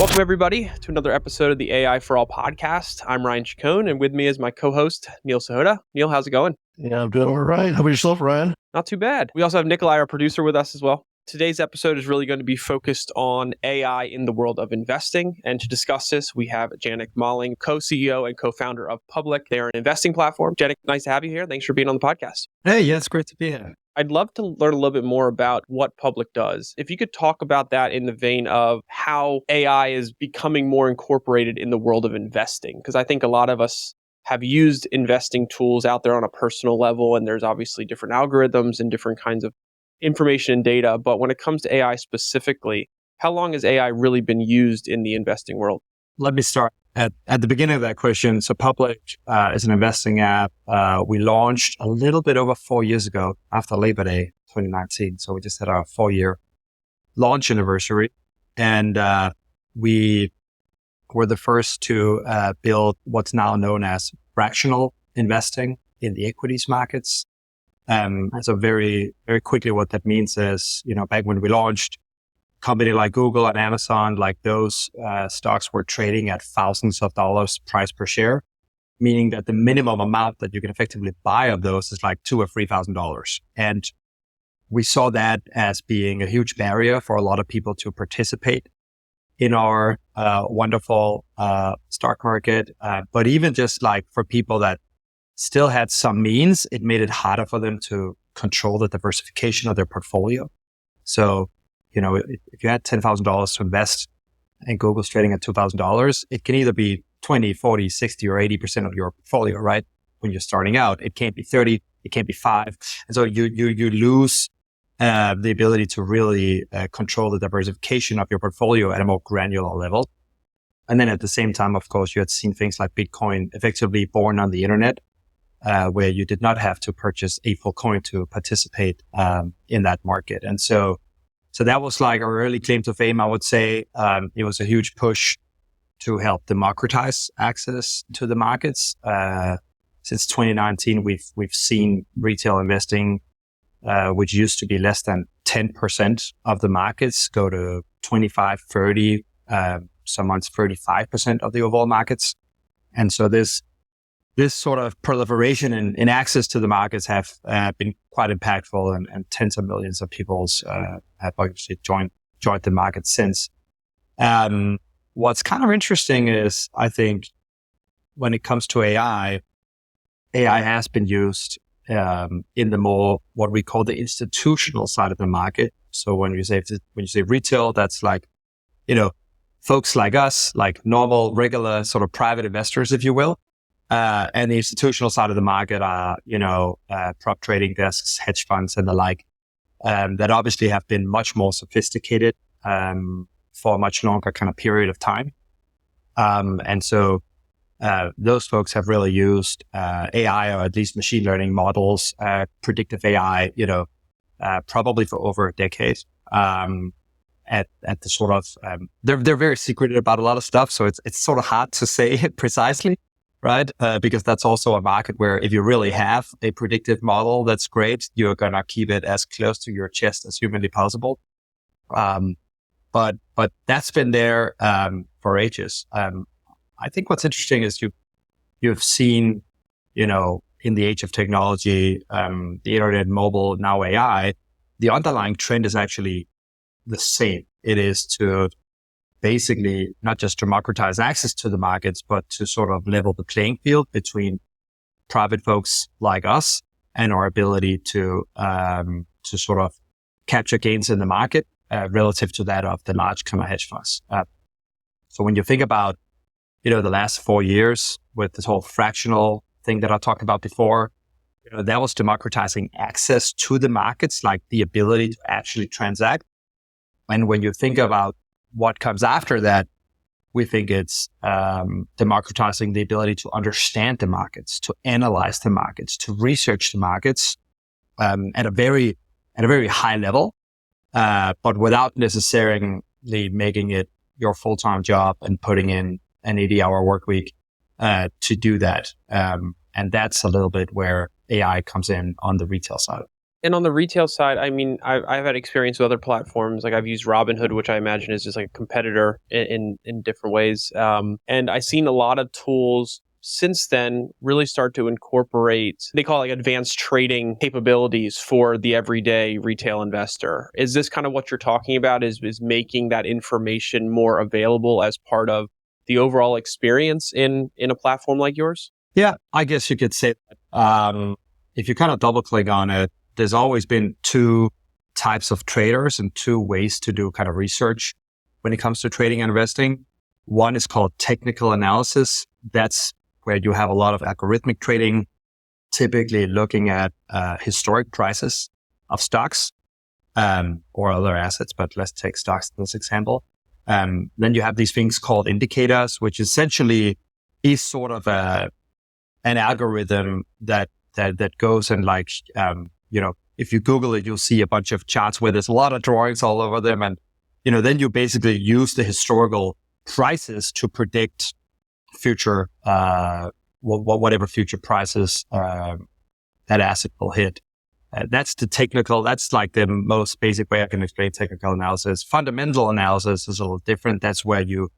Welcome, everybody, to another episode of the AI for All podcast. I'm Ryan Chacon, and with me is my co-host, Neil Sahota. Neil, how's it going? Yeah, I'm doing all right. How about yourself, Ryan? Not too bad. We also have Nikolai, our producer, with us as well. Today's episode is really going to be focused on AI in the world of investing. And to discuss this, we have Janik Malling, co-CEO and co-founder of Public. They are an investing platform. Janik, nice to have you here. Thanks for being on the podcast. Hey, yeah, it's great to be here. I'd love to learn a little bit more about what Public does. If you could talk about that in the vein of how AI is becoming more incorporated in the world of investing, because I think a lot of us have used investing tools out there on a personal level, and there's obviously different algorithms and different kinds of information and data. But when it comes to AI specifically, how long has AI really been used in the investing world? Let me start at the beginning of that question. So Public is an investing app. We launched a little bit over 4 years ago after Labor Day 2019. So we just had our 4-year launch anniversary. And we were the first to build what's now known as fractional investing in the equities markets. So very, very quickly, what that means is, back when we launched, company like Google and Amazon, like those stocks were trading at thousands of dollars price per share, meaning that the minimum amount that you can effectively buy of those is like $2,000 or $3,000. And we saw that as being a huge barrier for a lot of people to participate in our wonderful stock market. But even just like for people that still had some means, it made it harder for them to control the diversification of their portfolio. So, if you had $10,000 to invest and Google's trading at $2,000, it can either be 20, 40, 60, or 80% of your portfolio, right? When you're starting out, it can't be 30, it can't be 5. And so you lose the ability to really control the diversification of your portfolio at a more granular level. And then at the same time, of course, you had seen things like Bitcoin effectively born on the internet, where you did not have to purchase a full coin to participate in that market. And so that was like our early claim to fame, I would say. It was a huge push to help democratize access to the markets. Since 2019, we've seen retail investing, which used to be less than 10% of the markets, go to 25, 30, some months 35% of the overall markets. And so this sort of proliferation in access to the markets have been quite impactful, and tens of millions of people have obviously joined the market since. What's kind of interesting is, I think, when it comes to AI has been used in the more what we call the institutional side of the market. So when you say retail, that's like, folks like us, like normal, regular sort of private investors, if you will. And the institutional side of the market are, prop trading desks, hedge funds, and the like, that obviously have been much more sophisticated for a much longer kind of period of time. And so those folks have really used AI, or at least machine learning models, predictive AI, probably for over a decade. At the sort of they're very secretive about a lot of stuff, so it's sort of hard to say it precisely. Right? Because that's also a market where if you really have a predictive model, that's great. You're going to keep it as close to your chest as humanly possible. But that's been there, for ages. I think what's interesting is you've seen, in the age of technology, the internet, mobile, now AI, the underlying trend is actually the same. It is to basically not just democratize access to the markets, but to sort of level the playing field between private folks like us and our ability to sort of capture gains in the market relative to that of the large kind of hedge funds. So when you think about, the last 4 years with this whole fractional thing that I talked about before, that was democratizing access to the markets, like the ability to actually transact. And when you think about what comes after that, we think it's democratizing the ability to understand the markets, to analyze the markets, to research the markets at a very high level, but without necessarily making it your full-time job and putting in an 80-hour work week to do that. And that's a little bit where AI comes in on the retail side. And on the retail side, I mean, I've had experience with other platforms. Like I've used Robinhood, which I imagine is just like a competitor in different ways. And I've seen a lot of tools since then really start to incorporate, they call it like advanced trading capabilities for the everyday retail investor. Is this kind of what you're talking about, is making that information more available as part of the overall experience in a platform like yours? Yeah, I guess you could say that. If you kind of double click on it, there's always been two types of traders and two ways to do kind of research when it comes to trading and investing. One is called technical analysis. That's where you have a lot of algorithmic trading, typically looking at historic prices of stocks or other assets, but let's take stocks as an example. Then you have these things called indicators, which essentially is sort of an algorithm that goes and like, if you Google it, you'll see a bunch of charts where there's a lot of drawings all over them. And, then you basically use the historical prices to predict future, whatever future prices that asset will hit. That's like the most basic way I can explain technical analysis. Fundamental analysis is a little different. That's where you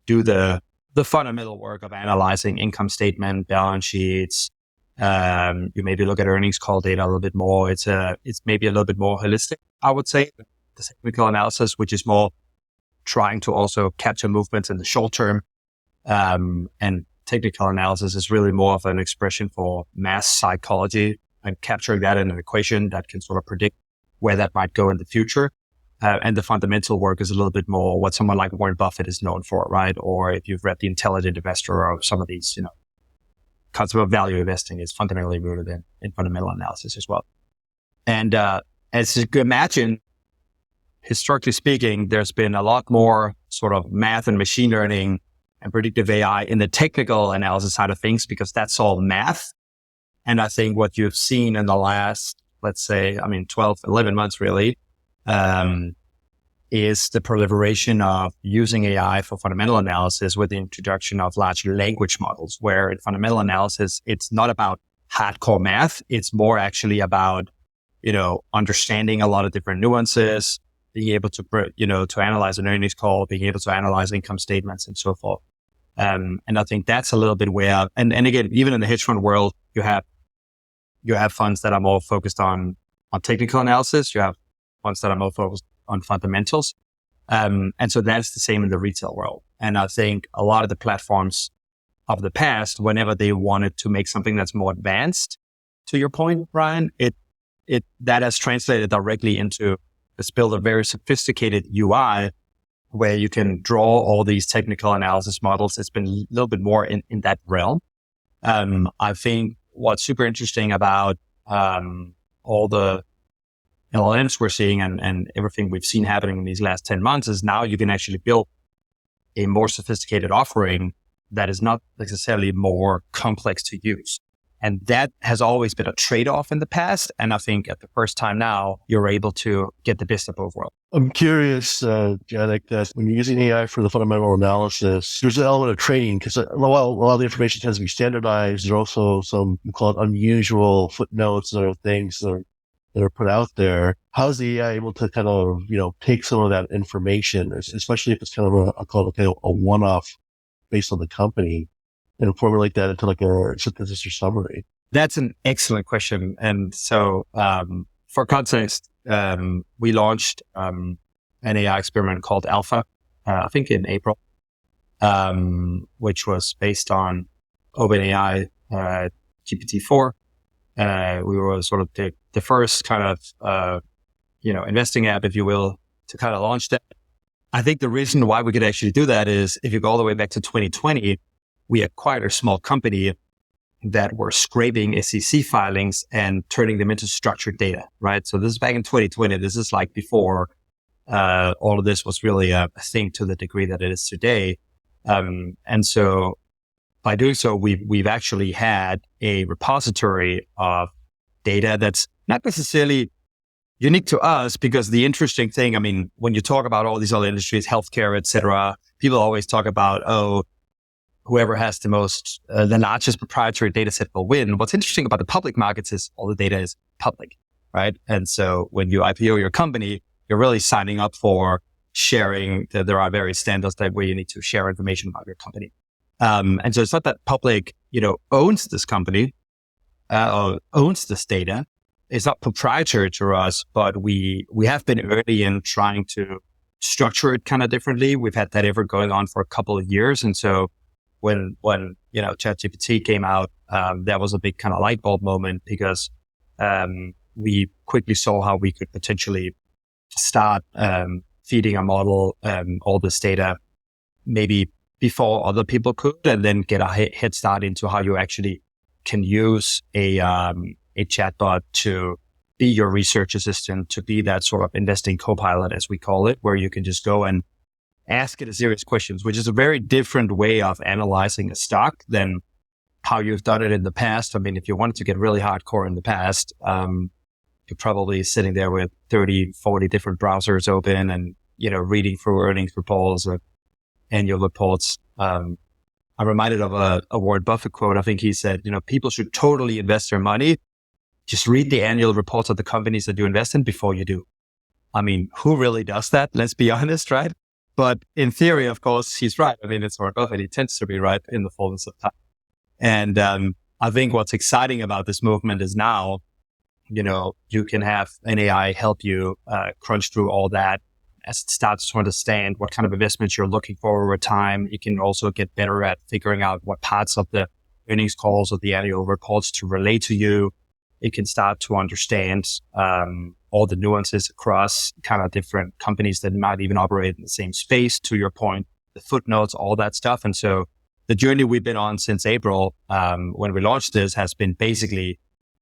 do the fundamental work of analyzing income statement, balance sheets. You maybe look at earnings call data a little bit more. It's maybe a little bit more holistic, I would say. The technical analysis, which is more trying to also capture movements in the short term. And technical analysis is really more of an expression for mass psychology and capturing that in an equation that can sort of predict where that might go in the future. And the fundamental work is a little bit more what someone like Warren Buffett is known for, right? Or if you've read The Intelligent Investor or some of these, concept of value investing is fundamentally rooted in fundamental analysis as well. And as you can imagine, historically speaking, there's been a lot more sort of math and machine learning and predictive AI in the technical analysis side of things, because that's all math. And I think what you've seen in the last, 12, 11 months really, is the proliferation of using AI for fundamental analysis with the introduction of large language models, where in fundamental analysis, it's not about hardcore math. It's more actually about, understanding a lot of different nuances, being able to, to analyze an earnings call, being able to analyze income statements and so forth. And I think that's a little bit where, and again, even in the hedge fund world, you have funds that are more focused on technical analysis. You have funds that are more focused on fundamentals. And so that's the same in the retail world. And I think a lot of the platforms of the past, whenever they wanted to make something that's more advanced, to your point, Ryan, that has translated directly into, let's build a very sophisticated UI where you can draw all these technical analysis models. It's been a little bit more in that realm. I think what's super interesting about all the LLMs we're seeing and everything we've seen happening in these last 10 months is now you can actually build a more sophisticated offering that is not necessarily more complex to use. And that has always been a trade-off in the past. And I think at the first time now, you're able to get the best of both worlds. I'm curious, Janek, that when you're using AI for the fundamental analysis, there's an element of training because while a lot of the information tends to be standardized, there's also some, we call it unusual footnotes and other things that are put out there. How is the AI able to kind of, take some of that information, especially if it's kind of a one-off based on the company, and formulate that into like a synthesis or summary? That's an excellent question. And so, for context, we launched, an AI experiment called Alpha, I think in April, which was based on OpenAI, GPT-4. We were sort of the first kind of, investing app, if you will, to kind of launch that. I think the reason why we could actually do that is if you go all the way back to 2020, we acquired a small company that were scraping SEC filings and turning them into structured data, right? So this is back in 2020. This is like before all of this was really a thing to the degree that it is today. And so by doing so, we've actually had a repository of data that's not necessarily unique to us, because the interesting thing, when you talk about all these other industries, healthcare, et cetera, people always talk about, whoever has the largest proprietary data set will win. What's interesting about the public markets is all the data is public. right? And so when you IPO your company, you're really signing up for sharing. There are various standards that where you need to share information about your company. And so it's not that public, owns this company, or owns this data. It's not proprietary to us, but we have been early in trying to structure it kind of differently. We've had that effort going on for a couple of years. And so when ChatGPT came out, that was a big kind of light bulb moment because, we quickly saw how we could potentially start, feeding a model, all this data maybe before other people could, and then get a head start into how you actually can use a chatbot to be your research assistant, to be that sort of investing co-pilot, as we call it, where you can just go and ask it a series of questions, which is a very different way of analyzing a stock than how you've done it in the past. I mean, if you wanted to get really hardcore in the past, you're probably sitting there with 30, 40 different browsers open and, reading through earnings reports or annual reports. I'm reminded of a Warren Buffett quote. I think he said, people should totally invest their money. Just read the annual reports of the companies that you invest in before you do. I mean, who really does that? Let's be honest, right? But in theory, of course, he's right. I mean, it's Warren Buffett. He tends to be right in the fullness of time. And I think what's exciting about this movement is now, you can have an AI help you crunch through all that as it starts to understand what kind of investments you're looking for over time. You can also get better at figuring out what parts of the earnings calls or the annual reports to relate to you. It can start to understand all the nuances across kind of different companies that might even operate in the same space, to your point, the footnotes, all that stuff. And so the journey we've been on since April, when we launched this, has been basically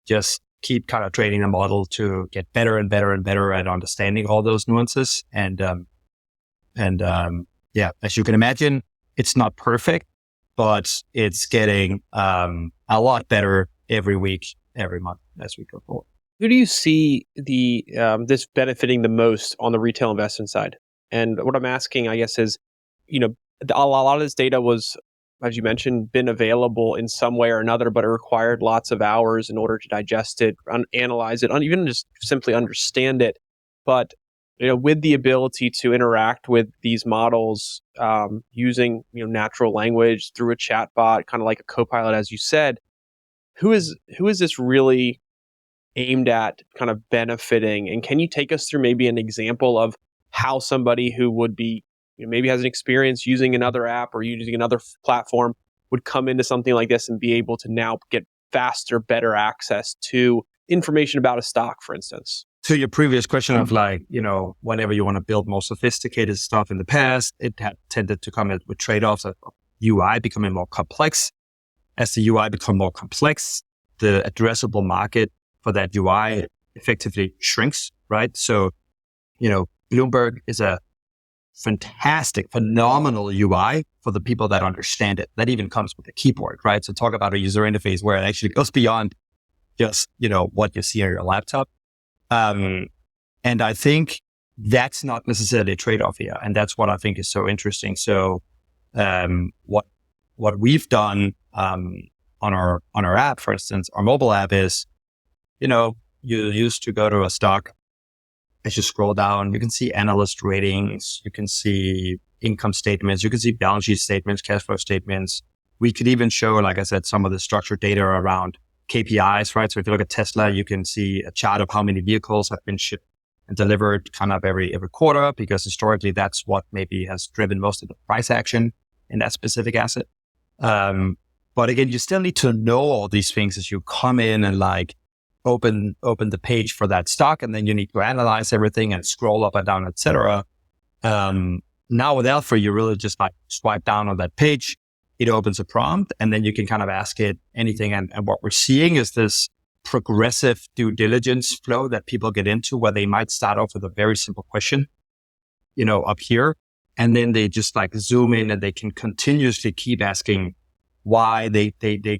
just keep kind of training the model to get better and better and better at understanding all those nuances. And as you can imagine, it's not perfect, but it's getting a lot better every week, every month as we go forward. Who do you see this benefiting the most on the retail investment side? And what I'm asking, I guess, is, a lot of this data was, as you mentioned, been available in some way or another, but it required lots of hours in order to digest it, analyze it, even just simply understand it. But with the ability to interact with these models using natural language through a chatbot, kind of like a co-pilot, as you said, who is this really aimed at kind of benefiting? And can you take us through maybe an example of how somebody who would be maybe has an experience using another app or using another platform would come into something like this and be able to now get faster, better access to information about a stock, for instance? To your previous question of whenever you want to build more sophisticated stuff in the past, it had tended to come with trade-offs of UI becoming more complex. As the UI become more complex, the addressable market for that UI effectively shrinks, right? So, Bloomberg is a fantastic, phenomenal UI for the people that understand it. That even comes with a keyboard, right? So talk about a user interface where it actually goes beyond just, what you see on your laptop. And I think that's not necessarily a trade-off here. And that's what I think is so interesting. So, what we've done, on our app, for instance, our mobile app is, you used to go to a stock. As you scroll down, you can see analyst ratings, you can see income statements, you can see balance sheet statements, cash flow statements. We could even show, like I said, some of the structured data around KPIs, right? So if you look at Tesla, you can see a chart of how many vehicles have been shipped and delivered kind of every quarter, because historically that's what maybe has driven most of the price action in that specific asset. But again, you still need to know all these things as you come in and open the page for that stock, and then you need to analyze everything and scroll up and down, etc. Now with Alpha, you really just swipe down on that page, it opens a prompt, and then you can kind of ask it anything. And what we're seeing is this progressive due diligence flow that people get into, where they might start off with a very simple question, up here, and then they just zoom in and they can continuously keep asking why. They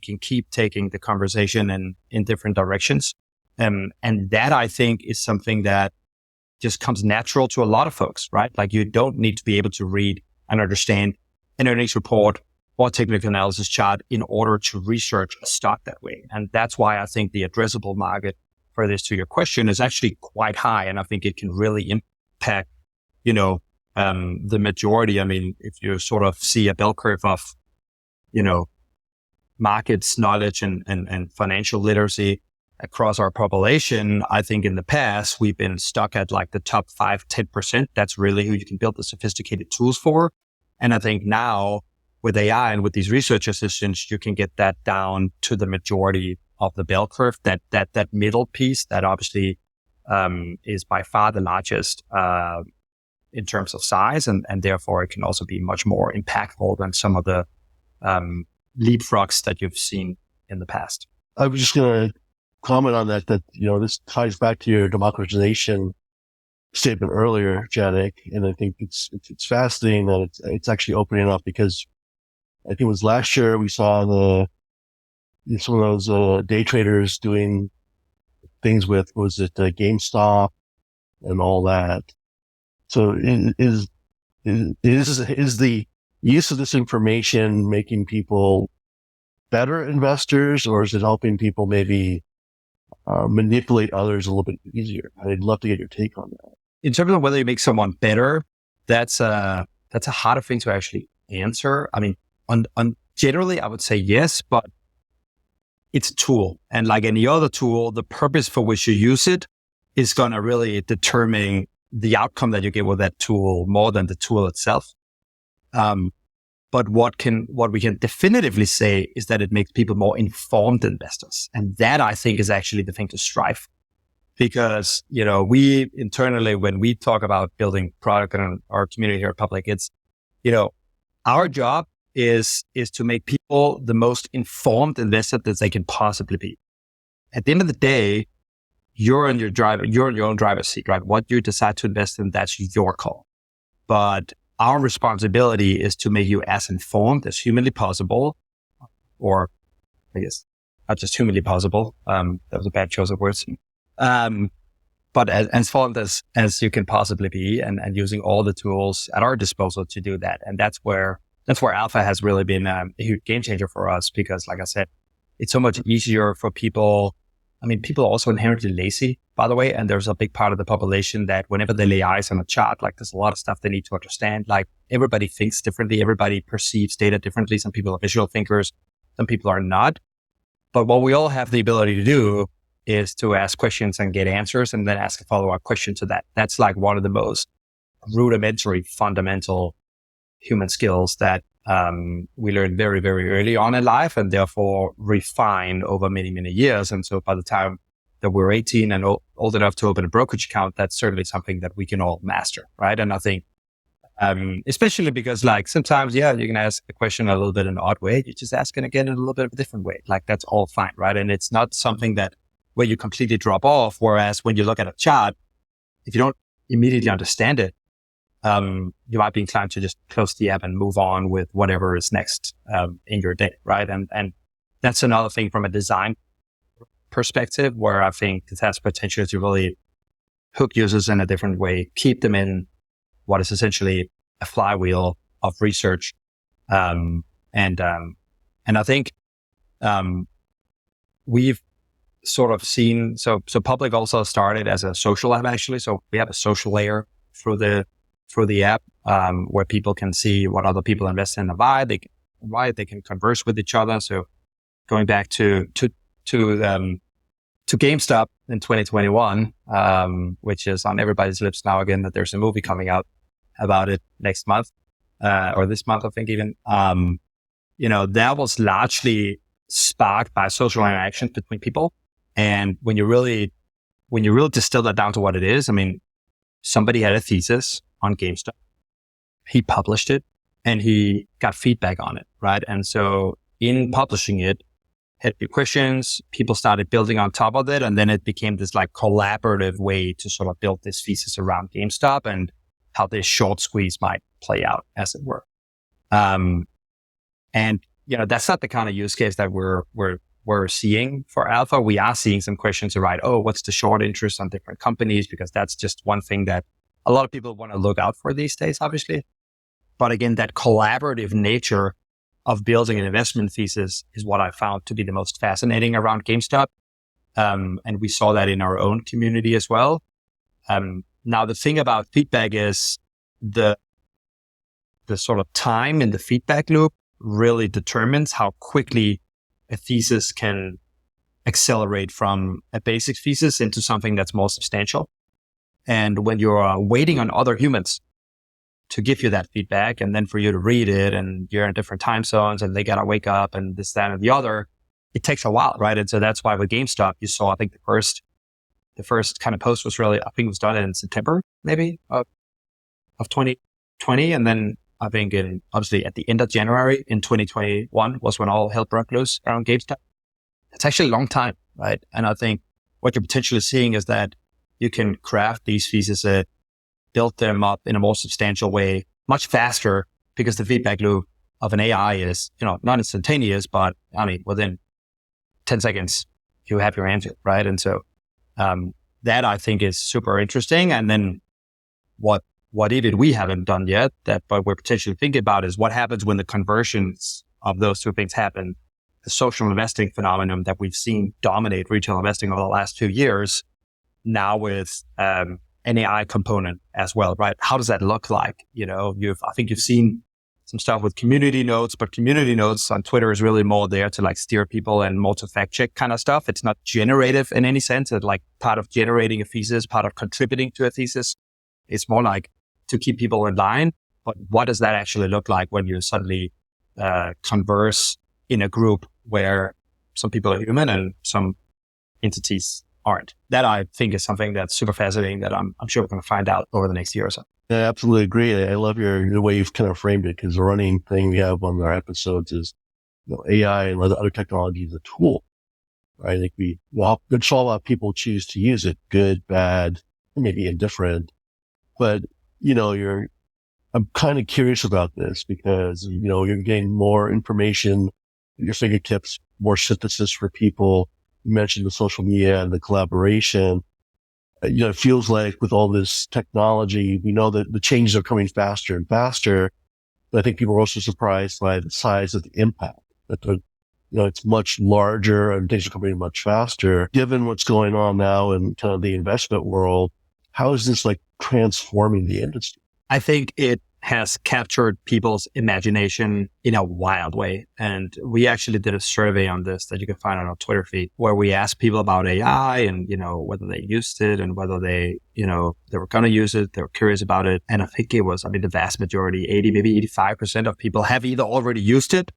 can keep taking the conversation in different directions. And that, I think, is something that just comes natural to a lot of folks, right? You don't need to be able to read and understand an earnings report or technical analysis chart in order to research a stock that way. And that's why I think the addressable market for this to your question is actually quite high. And I think it can really impact, the majority. I mean, if you sort of see a bell curve of, markets knowledge and financial literacy across our population, I think in the past, we've been stuck at like the top 5-10%. That's really who you can build the sophisticated tools for. And I think now with AI and with these research assistants, you can get that down to the majority of the bell curve, that middle piece that obviously is by far the largest in terms of size. And therefore it can also be much more impactful than some of the leapfrogs that you've seen in the past. I was just going to comment on that, this ties back to your democratization statement earlier, Janek. And I think it's fascinating that it's actually opening up, because I think it was last year we saw some of those day traders doing things with, GameStop and all that. So is the use of this information making people better investors, or is it helping people maybe manipulate others a little bit easier? I'd love to get your take on that. In terms of whether you make someone better, that's a harder thing to actually answer. I mean, on generally, I would say yes, but it's a tool. And like any other tool, the purpose for which you use it is going to really determine the outcome that you get with that tool more than the tool itself. But what we can definitively say is that it makes people more informed investors. And that, I think, is actually the thing to strive. Because, we internally, when we talk about building product in our community here at Public, it's, our job is to make people the most informed investor that they can possibly be. At the end of the day, you're in your own driver's seat, right? What you decide to invest in, that's your call. But our responsibility is to make you as informed as humanly possible, or I guess not just humanly possible. That was a bad choice of words. But as informed as you can possibly be, and using all the tools at our disposal to do that. And that's where Alpha has really been a huge game changer for us, because like I said, it's so much easier for people. I mean, people are also inherently lazy, by the way, and there's a big part of the population that whenever they lay eyes on a chart, like there's a lot of stuff they need to understand. Like everybody thinks differently. Everybody perceives data differently. Some people are visual thinkers. Some people are not. But what we all have the ability to do is to ask questions and get answers, and then ask a follow-up question to that. That's like one of the most rudimentary, fundamental human skills that we learn very, very early on in life, and therefore refine over many, many years. And so by the time that we're 18 and old enough to open a brokerage account, that's certainly something that we can all master, right? And I think, especially because like sometimes, you can ask a question a little bit in an odd way. You just ask it again in a little bit of a different way. Like that's all fine, right? And it's not something where you completely drop off. Whereas when you look at a chart, if you don't immediately understand it, you might be inclined to just close the app and move on with whatever is next in your day, right? And that's another thing from a design perspective, where I think it has potential to really hook users in a different way, keep them in what is essentially a flywheel of research. And I think we've sort of seen, so Public also started as a social app, actually. So we have a social layer through the app, where people can see what other people invest in and why they can converse with each other. So going back to GameStop in 2021, which is on everybody's lips now again, that there's a movie coming out about it next month, or this month, I think even, that was largely sparked by social interactions between people. And when you really distill that down to what it is, I mean, somebody had a thesis on GameStop. He published it and he got feedback on it, right? And so in publishing it, had questions, people started building on top of it, and then it became this like collaborative way to sort of build this thesis around GameStop and how this short squeeze might play out, as it were. And that's not the kind of use case that we're seeing for Alpha. We are seeing some questions around, what's the short interest on different companies? Because that's just one thing that a lot of people want to look out for these days, obviously. But again, that collaborative nature of building an investment thesis is what I found to be the most fascinating around GameStop. And we saw that in our own community as well. Now, the thing about feedback is the sort of time in the feedback loop really determines how quickly a thesis can accelerate from a basic thesis into something that's more substantial. And when you're waiting on other humans to give you that feedback and then for you to read it, and you're in different time zones and they got to wake up and this, that, and the other, it takes a while, right? And so that's why with GameStop, you saw, I think the first kind of post was really, I think it was done in September, maybe of 2020. And then I think obviously at the end of January in 2021 was when all hell broke loose around GameStop. It's actually a long time, right? And I think what you're potentially seeing is that you can craft these theses, build them up in a more substantial way, much faster, because the feedback loop of an AI is, not instantaneous, but I mean, within 10 seconds, you have your answer, right? And so that I think is super interesting. And then what even we haven't done yet, but we're potentially thinking about is what happens when the conversions of those two things happen. The social investing phenomenon that we've seen dominate retail investing over the last 2 years, now with an AI component as well, right? How does that look like? I think you've seen some stuff with community notes, but community notes on Twitter is really more there to like steer people and more to fact check kind of stuff. It's not generative in any sense. It's like part of generating a thesis, part of contributing to a thesis. It's more like to keep people in line. But what does that actually look like when you suddenly converse in a group where some people are human and some entities aren't? That I think is something that's super fascinating that I'm sure we're going to find out over the next year or so. Yeah, I absolutely agree. I love the way you've kind of framed it, because the running thing we have on our episodes is AI and other technology is a tool, right? I think it's all about people choose to use it, good, bad, maybe indifferent. But, I'm kind of curious about this because, you're getting more information at your fingertips, more synthesis for people. You mentioned the social media and the collaboration. It feels like with all this technology, we know that the changes are coming faster and faster. But I think people are also surprised by the size of the impact. That it's much larger and things are coming much faster. Given what's going on now in kind of the investment world, how is this like transforming the industry? I think it has captured people's imagination in a wild way. And we actually did a survey on this that you can find on our Twitter feed, where we asked people about AI and, whether they used it and whether they were going to use it. They were curious about it. And I think the vast majority, 80, maybe 85% of people have either already used it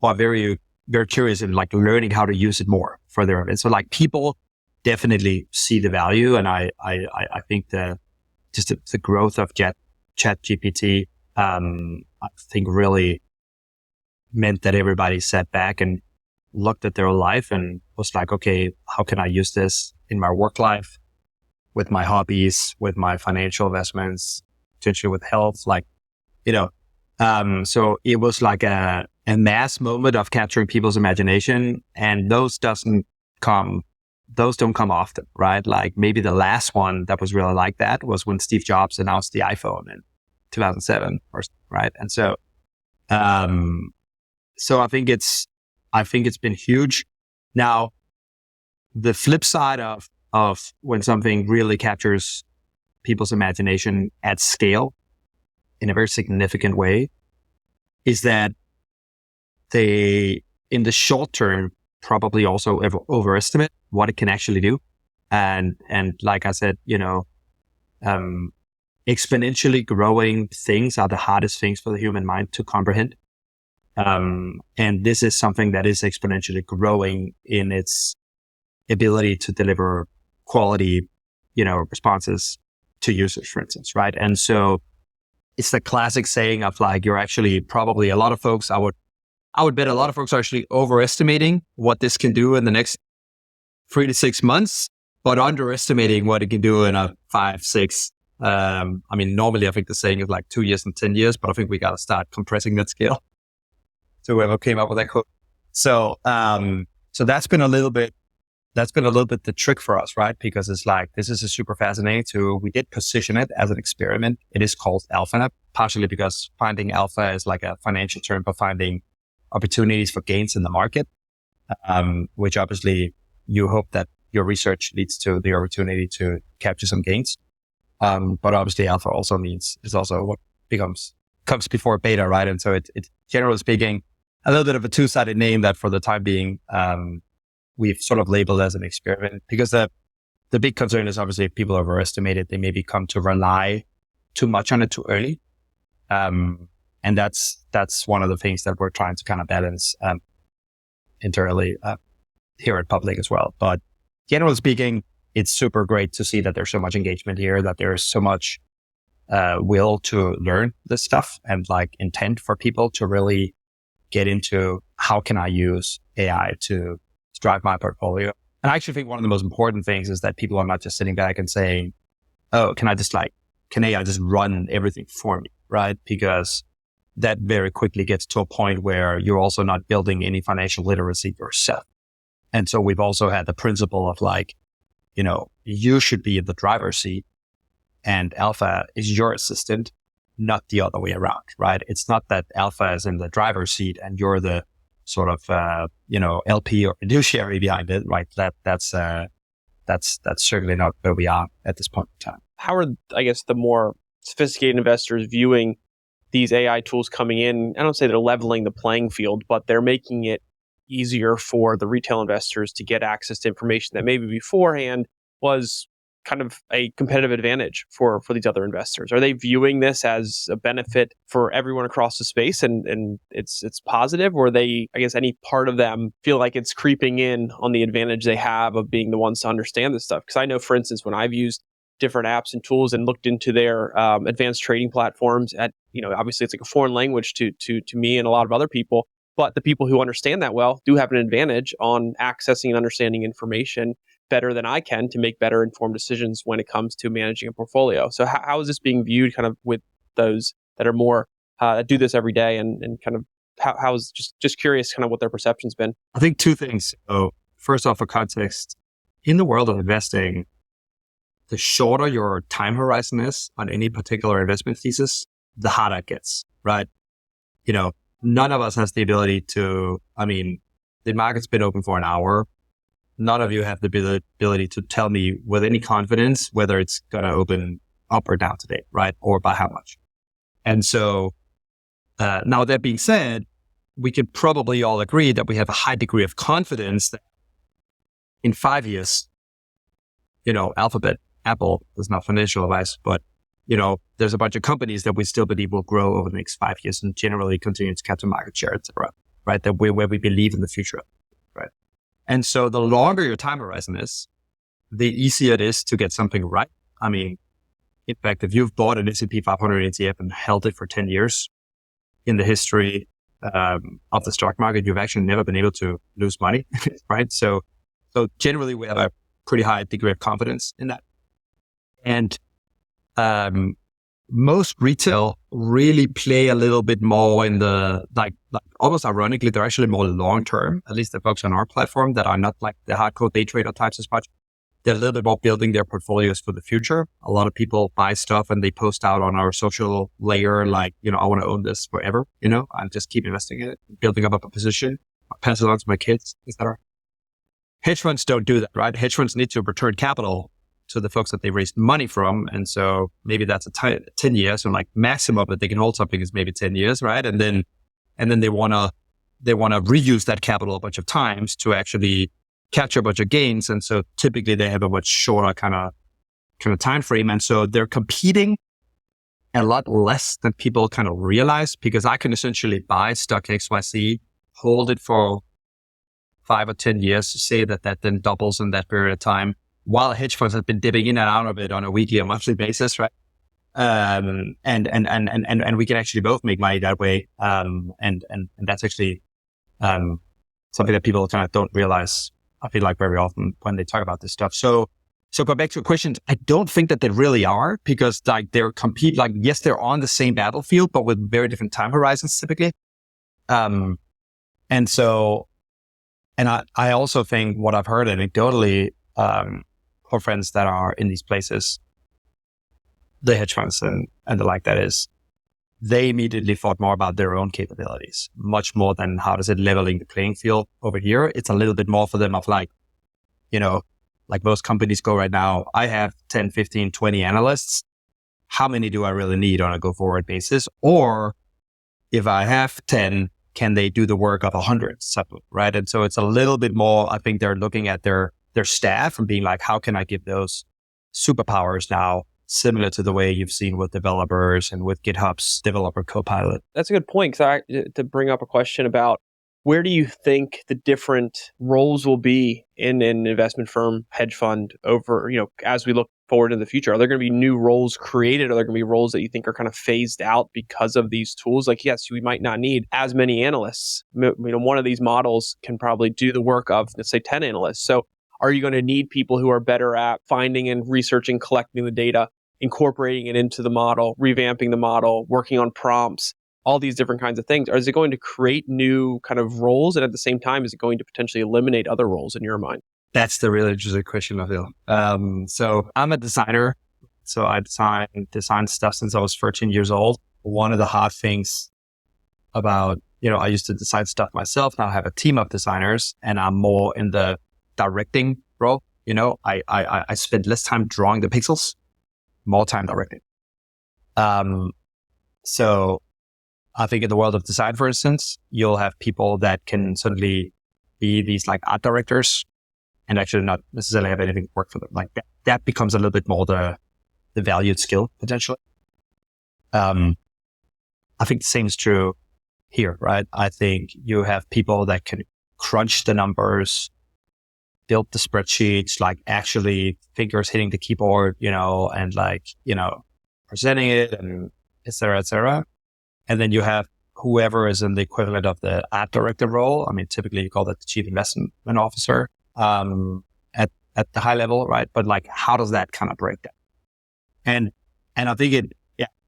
or are very, very curious in like learning how to use it more for their events. So like people definitely see the value. And I think the growth of ChatGPT, I think really meant that everybody sat back and looked at their life and was like, okay, how can I use this in my work life, with my hobbies, with my financial investments, potentially with health, so it was like a mass moment of capturing people's imagination. And those don't come often, right? Like maybe the last one that was really like that was when Steve Jobs announced the iPhone in 2007, right? And so I think it's been huge. Now, the flip side of when something really captures people's imagination at scale in a very significant way is that they, in the short term, probably also overestimate what it can actually do. And like I said, exponentially growing things are the hardest things for the human mind to comprehend. And this is something that is exponentially growing in its ability to deliver quality, responses to users, for instance, right? And so it's the classic saying of like, you're actually probably I would bet a lot of folks are actually overestimating what this can do in the next 3 to 6 months, but underestimating what it can do in a 5, 6. Normally I think the saying is like 2 years and 10 years, but I think we got to start compressing that scale. So whoever came up with that quote. So that's been a little bit the trick for us, right? Because it's like, this is a super fascinating tool. We did position it as an experiment. It is called Alpha, partially because finding alpha is like a financial term for finding opportunities for gains in the market, which obviously you hope that, your research leads to the opportunity to capture some gains. But obviously alpha also is also what comes before beta, right? And so it's generally speaking, a little bit of a two-sided name that for the time being, we've sort of labeled as an experiment, because the big concern is obviously if people overestimate it, they maybe come to rely too much on it too early. And that's one of the things that we're trying to kind of balance, internally, here at Public as well. But generally speaking, it's super great to see that there's so much engagement here, that there's so much, will to learn this stuff and like intent for people to really get into how can I use AI to drive my portfolio. And I actually think one of the most important things is that people are not just sitting back and saying, oh, can AI just run everything for me, right? Because that very quickly gets to a point where you're also not building any financial literacy yourself. And so we've also had the principle of like, you should be in the driver's seat and alpha is your assistant, not the other way around, right? It's not that alpha is in the driver's seat and you're the sort of, LP or fiduciary behind it, right? That's certainly not where we are at this point in time. How are, I guess, the more sophisticated investors viewing these AI tools coming in? I don't say they're leveling the playing field, but they're making it easier for the retail investors to get access to information that maybe beforehand was kind of a competitive advantage for these other investors. Are they viewing this as a benefit for everyone across the space and it's positive, or they, I guess, any part of them feel like it's creeping in on the advantage they have of being the ones to understand this stuff? Because I know, for instance, when I've used different apps and tools and looked into their advanced trading platforms, obviously it's like a foreign language to me and a lot of other people, but the people who understand that well do have an advantage on accessing and understanding information better than I can to make better informed decisions when it comes to managing a portfolio. So how is this being viewed kind of with those that are more, that do this every day and kind of how is just curious kind of what their perception's been? I think two things. So first off, for context, in the world of investing, the shorter your time horizon is on any particular investment thesis, the harder it gets, right? None of us has the ability to, the market's been open for an hour. None of you have the ability to tell me with any confidence whether it's going to open up or down today, right? Or by how much. And so, now that being said, we could probably all agree that we have a high degree of confidence that in 5 years, Alphabet, Apple is not financial advice, but there's a bunch of companies that we still believe will grow over the next 5 years and generally continue to capture market share, et cetera, right? That we're where we believe in the future, right? And so the longer your time horizon is, the easier it is to get something right. In fact, if you've bought an S&P 500 ETF and held it for 10 years in the history of the stock market, you've actually never been able to lose money, right? So generally we have a pretty high degree of confidence in that. And most retail really play a little bit more in the, like almost ironically, they're actually more long-term, at least the folks on our platform that are not like the hardcore day trader types as much. They're a little bit more building their portfolios for the future. A lot of people buy stuff and they post out on our social layer, like, I want to own this forever, and just keep investing in it, building up a position, pass it on to my kids, etc. Hedge funds don't do that, right? Hedge funds need to return capital to the folks that they raised money from. And so maybe that's 10 years, and like maximum that they can hold something is maybe 10 years, right? And then they want to reuse that capital a bunch of times to actually capture a bunch of gains. And so typically they have a much shorter kind of time frame. And so they're competing a lot less than people kind of realize, because I can essentially buy stock XYZ, hold it for 5 or 10 years, say that then doubles in that period of time, while hedge funds have been dipping in and out of it on a weekly or monthly basis, right? And we can actually both make money that way. And that's actually, something that people kind of don't realize, I feel like, very often when they talk about this stuff. So go back to your question. I don't think that they really are, because like yes, they're on the same battlefield, but with very different time horizons typically. And I also think what I've heard anecdotally, for friends that are in these places, the hedge funds and the like, that is, they immediately thought more about their own capabilities, much more than how does it leveling the playing field over here. It's a little bit more for them of like, like most companies go right now, I have 10, 15, 20 analysts. How many do I really need on a go forward basis? Or if I have 10, can they do the work of 100? Right. And so it's a little bit more, I think they're looking at their staff and being like, how can I give those superpowers now, similar to the way you've seen with developers and with GitHub's developer copilot? That's a good point. To bring up a question about where do you think the different roles will be in an investment firm, hedge fund over, as we look forward in the future? Are there going to be new roles created? Are there going to be roles that you think are kind of phased out because of these tools? Like, yes, we might not need as many analysts. One of these models can probably do the work of, let's say, 10 analysts. So are you going to need people who are better at finding and researching, collecting the data, incorporating it into the model, revamping the model, working on prompts, all these different kinds of things? Or is it going to create new kind of roles? And at the same time, is it going to potentially eliminate other roles in your mind? That's the really interesting question, I feel. So I'm a designer. So I design stuff since I was 13 years old. One of the hard things about, I used to design stuff myself. Now I have a team of designers and I'm more in the directing role. I spend less time drawing the pixels, more time directing. So I think in the world of design, for instance, you'll have people that can suddenly be these like art directors and actually not necessarily have anything work for them. Like that becomes a little bit more the valued skill potentially. I think the same is true here, right? I think you have people that can crunch the numbers, build the spreadsheets, like actually fingers hitting the keyboard, and presenting it and et cetera, et cetera. And then you have whoever is in the equivalent of the art director role. I mean, typically you call that the chief investment officer, at the high level, right? But like, how does that kind of break down? And I think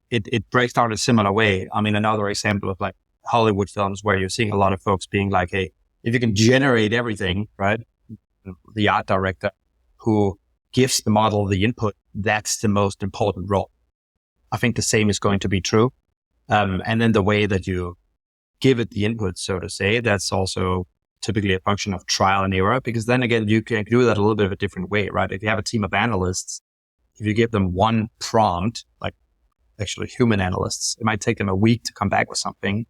it breaks down in a similar way. I mean, another example of like Hollywood films where you're seeing a lot of folks being like, hey, if you can generate everything, right? The art director who gives the model the input, that's the most important role. I think the same is going to be true. And then the way that you give it the input, so to say, that's also typically a function of trial and error, because then again, you can do that a little bit of a different way, right? If you have a team of analysts, if you give them one prompt, like actually human analysts, it might take them a week to come back with something.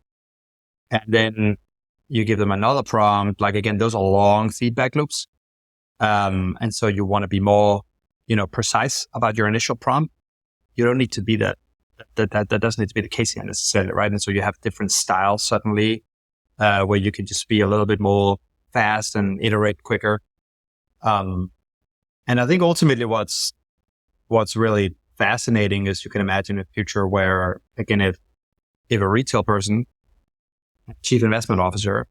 And then you give them another prompt, like again, those are long feedback loops. And so you want to be more, precise about your initial prompt. You don't need to be that doesn't need to be the case here necessarily, right? And so you have different styles suddenly, where you can just be a little bit more fast and iterate quicker. And I think ultimately what's really fascinating is you can imagine a future where, again, if a retail person, chief investment officer,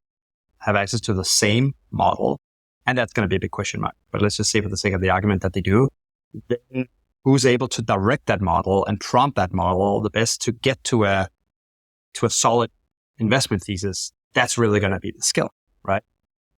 have access to the same model, and that's going to be a big question mark, but let's just say for the sake of the argument that they do, then who's able to direct that model and prompt that model the best to get to a solid investment thesis? That's really going to be the skill, right?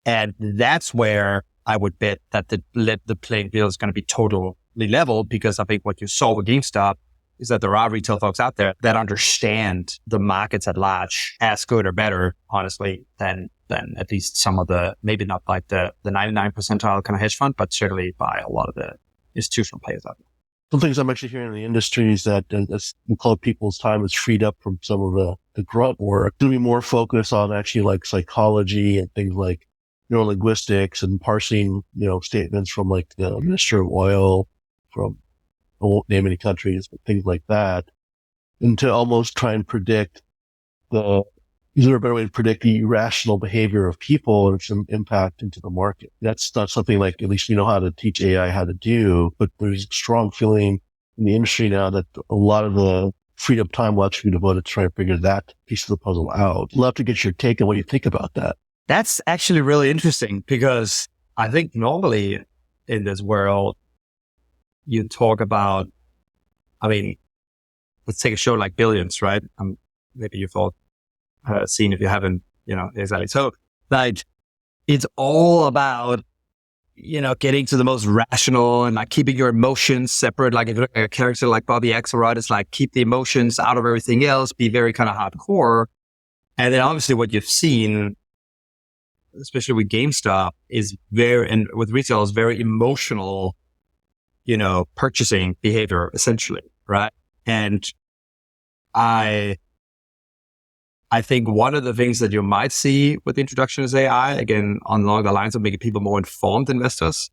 And that's where I would bet that the playing field is going to be totally leveled, because I think what you saw with GameStop is that there are retail folks out there that understand the markets at large as good or better, honestly, than at least some of the, maybe not like the 99 percentile kind of hedge fund, but certainly by a lot of the institutional players out there. Some things I'm actually hearing in the industry is that, as we call it, people's time is freed up from some of the grunt work to be more focused on actually like psychology and things like neurolinguistics and parsing, statements from like the Minister of Oil, from, I won't name any countries, but things like that, and to almost try and predict is there a better way to predict the irrational behavior of people and some impact into the market? That's not something like, at least how to teach AI how to do, but there's a strong feeling in the industry now that a lot of the freed up time will actually be devoted to trying to figure that piece of the puzzle out. Love to get your take on what you think about that. That's actually really interesting, because I think normally in this world, you talk about, let's take a show like Billions, right? Maybe you've all seen, if you haven't, exactly. So like, it's all about, getting to the most rational and like keeping your emotions separate. Like if you look at a character like Bobby Axelrod, it's like keep the emotions out of everything else, be very kind of hardcore. And then obviously what you've seen especially with GameStop, is and with retail is very emotional, purchasing behavior essentially, right? And I think one of the things that you might see with the introduction of AI, again, along the lines of making people more informed investors,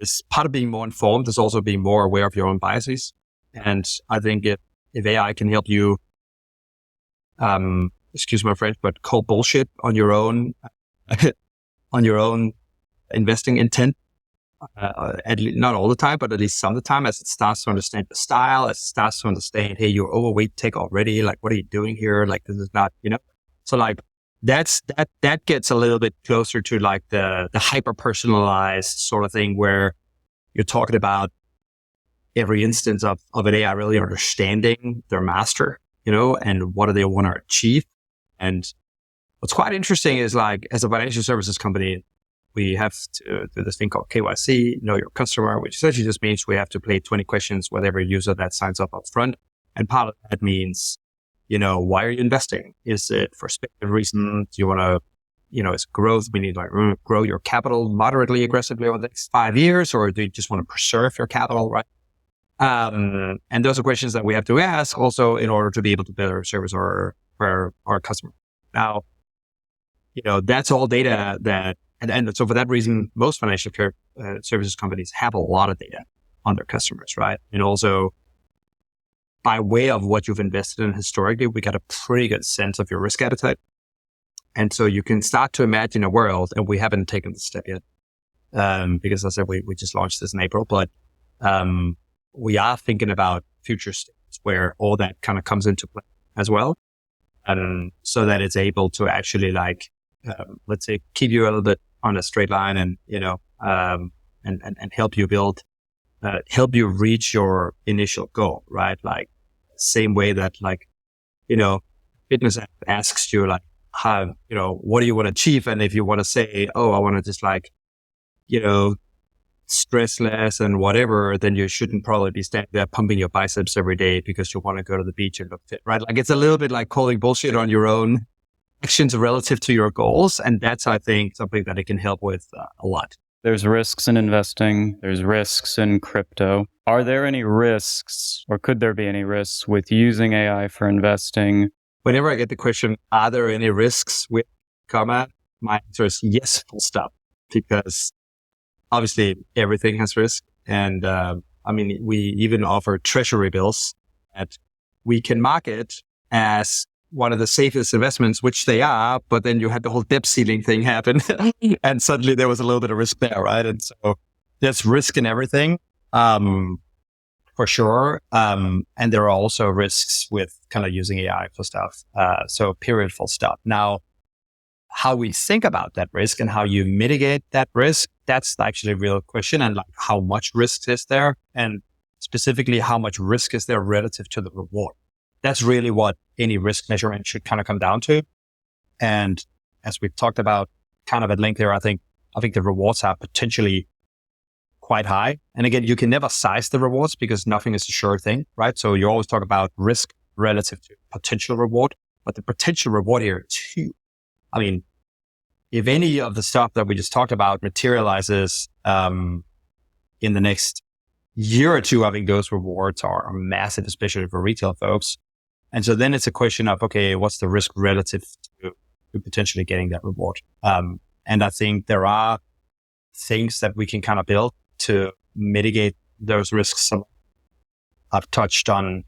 is part of being more informed is also being more aware of your own biases. And I think if AI can help you, excuse my French, but call bullshit on your own, on your own investing intent, not all the time, but at least some of the time, as it starts to understand the style, as it starts to understand, hey, you're overweight tech already. Like, what are you doing here? Like, this is not, So like, that gets a little bit closer to like the hyper personalized sort of thing where you're talking about every instance of an AI really understanding their master, and what do they want to achieve. And what's quite interesting is like, as a financial services company, we have to do this thing called KYC, know your customer, which essentially just means we have to play 20 questions with every user that signs up front. And part of that means, why are you investing? Is it for speculative reasons? Do you want to, is growth? We need to grow your capital moderately aggressively over the next 5 years, or do you just want to preserve your capital, right? And those are questions that we have to ask also in order to be able to better service our customer. Now, that's all data that, and so for that reason, most financial services companies have a lot of data on their customers, right? And also, by way of what you've invested in historically, we got a pretty good sense of your risk appetite. And so you can start to imagine a world, and we haven't taken the step yet, because as I said, we just launched this in April, but we are thinking about future states where all that kind of comes into play as well. So that it's able to actually let's say, keep you a little bit on a straight line and, and help you help you reach your initial goal, right? Like same way that fitness app asks you how, what do you want to achieve? And if you want to say, oh, I want to just stress less and whatever, then you shouldn't probably be standing there pumping your biceps every day because you want to go to the beach and look fit, right? Like it's a little bit like calling bullshit on your own actions relative to your goals. And that's, I think, something that it can help with a lot. There's risks in investing. There's risks in crypto. Are there any risks, or could there be any risks with using AI for investing? Whenever I get the question, are there any risks with comma? My answer is yes, full stop. Because obviously everything has risk. And we even offer treasury bills that we can market as one of the safest investments, which they are, but then you had the whole debt ceiling thing happen and suddenly there was a little bit of risk there, right? And so there's risk in everything, for sure. And there are also risks with kind of using AI for stuff. So period, full stop. Now, how we think about that risk and how you mitigate that risk, that's actually a real question. And how much risk is there? And specifically, how much risk is there relative to the reward? That's really what any risk measurement should kind of come down to. And as we've talked about kind of at length here, I think the rewards are potentially quite high. And again, you can never size the rewards because nothing is a sure thing, right? So you always talk about risk relative to potential reward, but the potential reward here is huge. I mean, if any of the stuff that we just talked about materializes in the next year or two, I think those rewards are massive, especially for retail folks. And so then it's a question of, okay, what's the risk relative to potentially getting that reward? And I think there are things that we can kind of build to mitigate those risks. I've touched on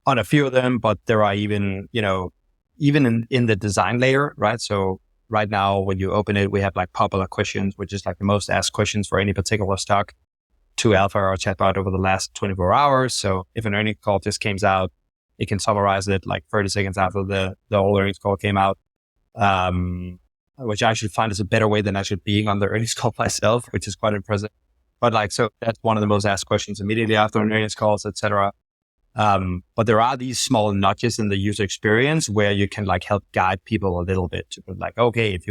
a few of them, but there are even in the design layer, right? So right now, when you open it, we have popular questions, which is the most asked questions for any particular stock to Alpha or chatbot over the last 24 hours. So if an earnings call just came out, it can summarize it 30 seconds after the whole earnings call came out, which I actually find is a better way than actually being on the earnings call myself, which is quite impressive. But so that's one of the most asked questions immediately after an earnings calls, etc. But there are these small nudges in the user experience where you can help guide people a little bit to okay, if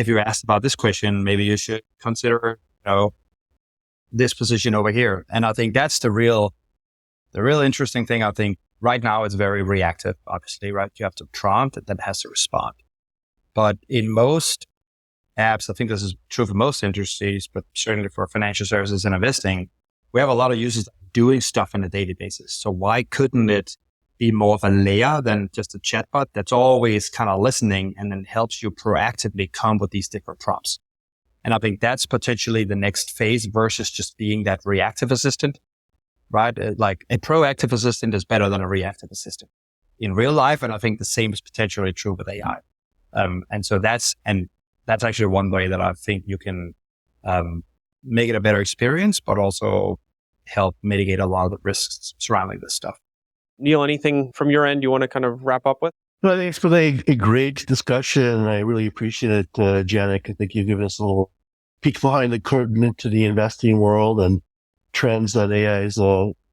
you're asked about this question, maybe you should consider, this position over here. And I think that's the real interesting thing. I think right now it's very reactive, obviously, right? You have to prompt that has to respond. But in most apps, I think this is true for most industries, but certainly for financial services and investing, we have a lot of users doing stuff on a daily basis. So why couldn't it be more of a layer than just a chatbot that's always kind of listening and then helps you proactively come with these different prompts? And I think that's potentially the next phase versus just being that reactive assistant, right? Like a proactive assistant is better than a reactive assistant in real life. And I think the same is potentially true with AI. And so that's actually one way that I think you can, make it a better experience, but also help mitigate a lot of the risks surrounding this stuff. Neil, anything from your end you want to kind of wrap up with? No, I think it's been a great discussion. I really appreciate it, Janik. I think you've given us a little peek behind the curtain into the investing world and trends that AI is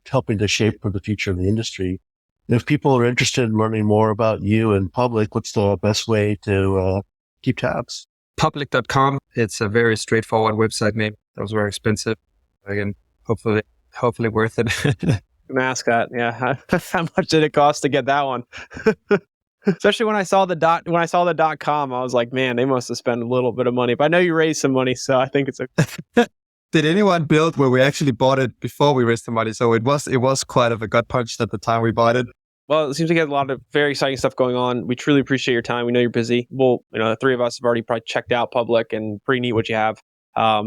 helping to shape for the future of the industry. And if people are interested in learning more about you and Public, what's the best way to keep tabs? Public.com. It's a very straightforward website name. That was very expensive. Again, hopefully worth it. I'm gonna ask that. Yeah, how much did it cost to get that one? Especially when I saw the .com, I was like, man, they must have spent a little bit of money. But I know you raised some money, so I think it's a. Did anyone build where we actually bought it before we raised the money? So it was quite of a gut punch at the time we bought it. Well, it seems like you have a lot of very exciting stuff going on. We truly appreciate your time. We know you're busy. Well, the three of us have already probably checked out Public, and pretty neat what you have.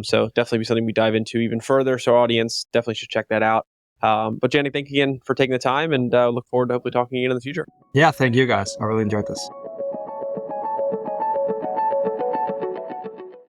So definitely be something we dive into even further. So our audience definitely should check that out. But Janik, thank you again for taking the time, and look forward to hopefully talking again in the future. Yeah, thank you guys. I really enjoyed this.